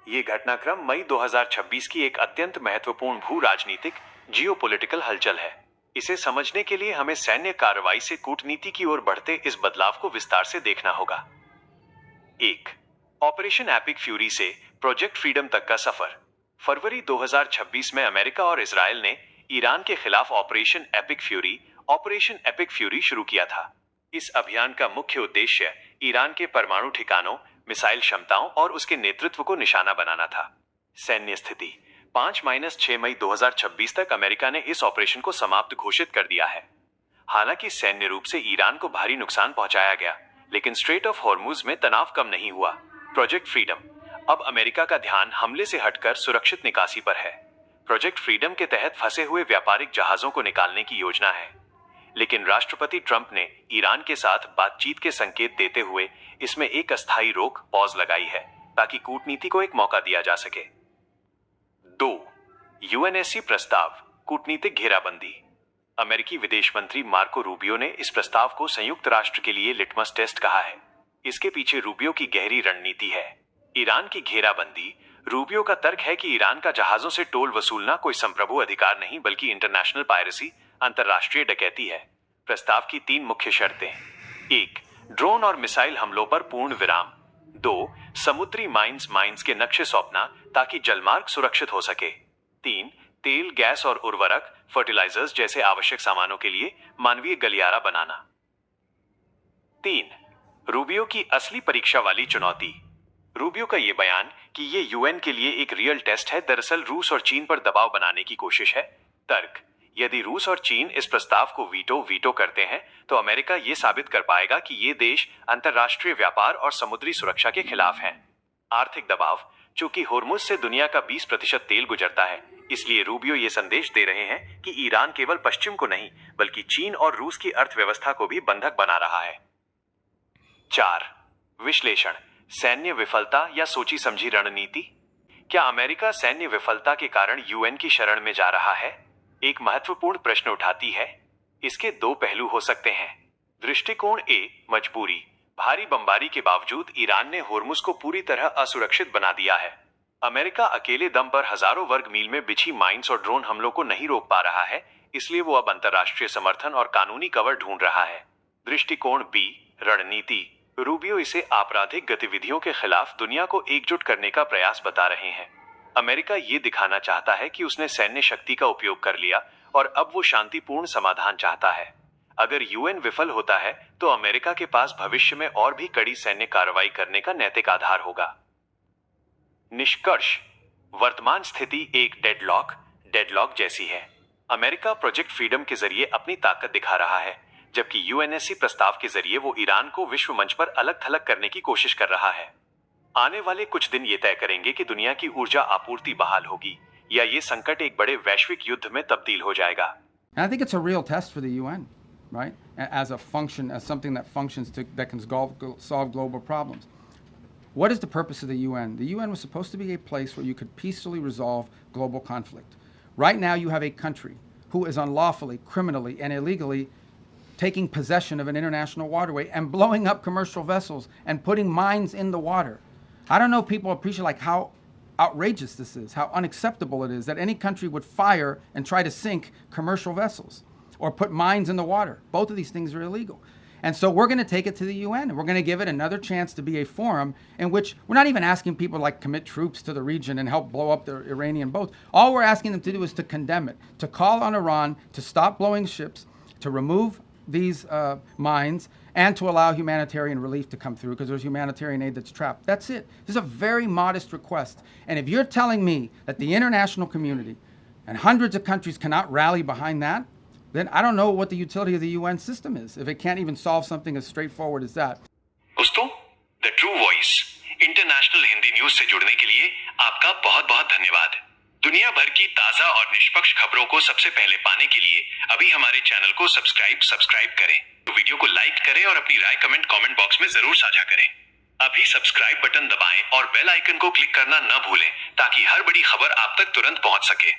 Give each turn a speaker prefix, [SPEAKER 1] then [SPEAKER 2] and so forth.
[SPEAKER 1] ये घटनाक्रम मई 2026 की एक अत्यंत महत्वपूर्ण भू राजनीतिक जियोपॉलिटिकल हलचल है। इसे समझने के लिए हमें सैन्य कार्रवाई से कूटनीति की ओर बढ़ते इस बदलाव को विस्तार से देखना होगा। 1. ऑपरेशन एपिक फ्यूरी से प्रोजेक्ट फ्रीडम तक का सफर। फरवरी 2026 में अमेरिका और इजराइल ने ईरान के खिलाफ ऑपरेशन एपिक फ्यूरी शुरू किया था। इस अभियान का मुख्य उद्देश्य ईरान के परमाणु ठिकानों, मिसाइल क्षमताओं और उसके नेतृत्व को निशाना बनाना था। सैन्य स्थिति 5-6 मई 2026 तक अमेरिका ने इस ऑपरेशन को समाप्त घोषित कर दिया है। हालांकि सैन्य रूप से ईरान को भारी नुकसान पहुंचाया गया, लेकिन स्ट्रेट ऑफ हॉर्मुज में तनाव कम नहीं हुआ। Project freedom. अब अमेरिका का ध्यान हमले से हटकर सुरक्षित निकासी पर है। प्रोजेक्ट फ्रीडम के तहत फंसे हुए व्यापारिक जहाजों को निकालने की योजना है, लेकिन राष्ट्रपति ट्रंप ने ईरान के साथ बातचीत के संकेत देते हुए इसमें एक अस्थायी पॉज लगाई है, ताकि कूटनीति को एक मौका दिया जा सके। 2. यूएनएससी प्रस्ताव, कूटनीतिक घेराबंदी। अमेरिकी विदेश मंत्री मार्को रूबियो ने इस प्रस्ताव को संयुक्त राष्ट्र के लिए लिटमस टेस्ट कहा है। इसके पीछे रूबियो की गहरी रणनीति है। ईरान की घेराबंदी। रूबियो का तर्क है कि ईरान का जहाजों से टोल वसूलना कोई संप्रभु अधिकार नहीं, बल्कि इंटरनेशनल पायरेसी, अंतरराष्ट्रीय डकैती है। प्रस्ताव की 3 मुख्य शर्तें। 1. ड्रोन और मिसाइल हमलों पर पूर्ण विराम। 2. समुद्री माइंस के नक्शे सौंपना ताकि जलमार्ग सुरक्षित हो सके। 3. तेल, गैस और उर्वरक, फर्टिलाइजर्स जैसे आवश्यक सामानों के लिए मानवीय गलियारा बनाना। 3. रूबियो की असली परीक्षा वाली चुनौती। रूबियो का यह बयान कि ये यूएन के लिए एक रियल टेस्ट है, दरअसल रूस और चीन पर दबाव बनाने की कोशिश है। तर्क: यदि रूस और चीन इस प्रस्ताव को वीटो करते हैं, तो अमेरिका ये साबित कर पाएगा कि ये देश अंतरराष्ट्रीय व्यापार और समुद्री सुरक्षा के खिलाफ हैं। आर्थिक दबाव। चूंकि होर्मुज से दुनिया का 20% तेल गुजरता है, इसलिए रूबियो ये संदेश दे रहे हैं कि ईरान केवल पश्चिम को नहीं, बल्कि चीन और रूस की अर्थव्यवस्था को भी बंधक बना रहा है। 4. विश्लेषण, सैन्य विफलता या सोची समझी रणनीति। क्या अमेरिका सैन्य विफलता के कारण यूएन की शरण में जा रहा है? एक महत्वपूर्ण प्रश्न उठाती है। इसके 2 पहलू हो सकते हैं। दृष्टिकोण ए, मजबूरी। भारी बमबारी के बावजूद ईरान ने होर्मुज को पूरी तरह असुरक्षित बना दिया है। अमेरिका अकेले दम पर हजारों वर्ग मील में बिछी माइंस और ड्रोन हमलों को नहीं रोक पा रहा है, इसलिए वो अब अंतरराष्ट्रीय समर्थन और कानूनी कवर ढूंढ रहा है। दृष्टिकोण बी, रणनीति। रूबियो इसे आपराधिक गतिविधियों के खिलाफ दुनिया को एकजुट करने का प्रयास बता रहे हैं। अमेरिका ये दिखाना चाहता है कि उसने सैन्य शक्ति का उपयोग कर लिया और अब वो शांतिपूर्ण समाधान चाहता है। अगर यूएन विफल होता है, तो अमेरिका के पास भविष्य में और भी कड़ी सैन्य कार्रवाई करने का नैतिक आधार होगा। निष्कर्ष: वर्तमान स्थिति एक डेडलॉक जैसी है। अमेरिका प्रोजेक्ट फ्रीडम के जरिए अपनी ताकत दिखा रहा है, जबकि यूएनएससी प्रस्ताव के जरिए वो ईरान को विश्व मंच पर अलग थलग करने की कोशिश कर रहा है। आने वाले कुछ दिन ये तय करेंगे कि दुनिया की ऊर्जा आपूर्ति बहाल होगी या ये संकट एक बड़े वैश्विक युद्ध में तब्दील हो जाएगा।
[SPEAKER 2] And I think it's a real test for the UN, right? As something that functions that can solve global problems. What is the purpose of the UN? The UN was supposed to be a place where you could peacefully resolve global conflict. Right now, you have a country who is unlawfully, criminally, and illegally taking possession of an international waterway and blowing up commercial vessels and putting mines in the water. I don't know if people appreciate like how outrageous this is, how unacceptable it is that any country would fire and try to sink commercial vessels or put mines in the water. Both of these things are illegal. And so we're going to take it to the UN, and we're going to give it another chance to be a forum in which we're not even asking people like commit troops to the region and help blow up the Iranian boats. All we're asking them to do is to condemn it, to call on Iran to stop blowing ships, to remove these mines, and to allow humanitarian relief to come through, because there's humanitarian aid that's trapped. That's it. This is a very modest request. And if you're telling me that the international community and hundreds of countries cannot rally behind that, then I don't know what the utility of the UN system is, if it can't even solve something as straightforward as that.
[SPEAKER 1] दोस्तों, the true voice international Hindi news से जुड़ने के लिए आपका बहुत बहुत धन्यवाद। दुनिया भर की ताजा और निष्पक्ष खबरों को सबसे पहले पाने के लिए अभी हमारे चैनल को सब्सक्राइब करें। वीडियो को लाइक करें और अपनी राय कमेंट बॉक्स में जरूर साझा करें। अभी सब्सक्राइब बटन दबाएं और बेल आइकन को क्लिक करना न भूलें, ताकि हर बड़ी खबर आप तक तुरंत पहुंच सके।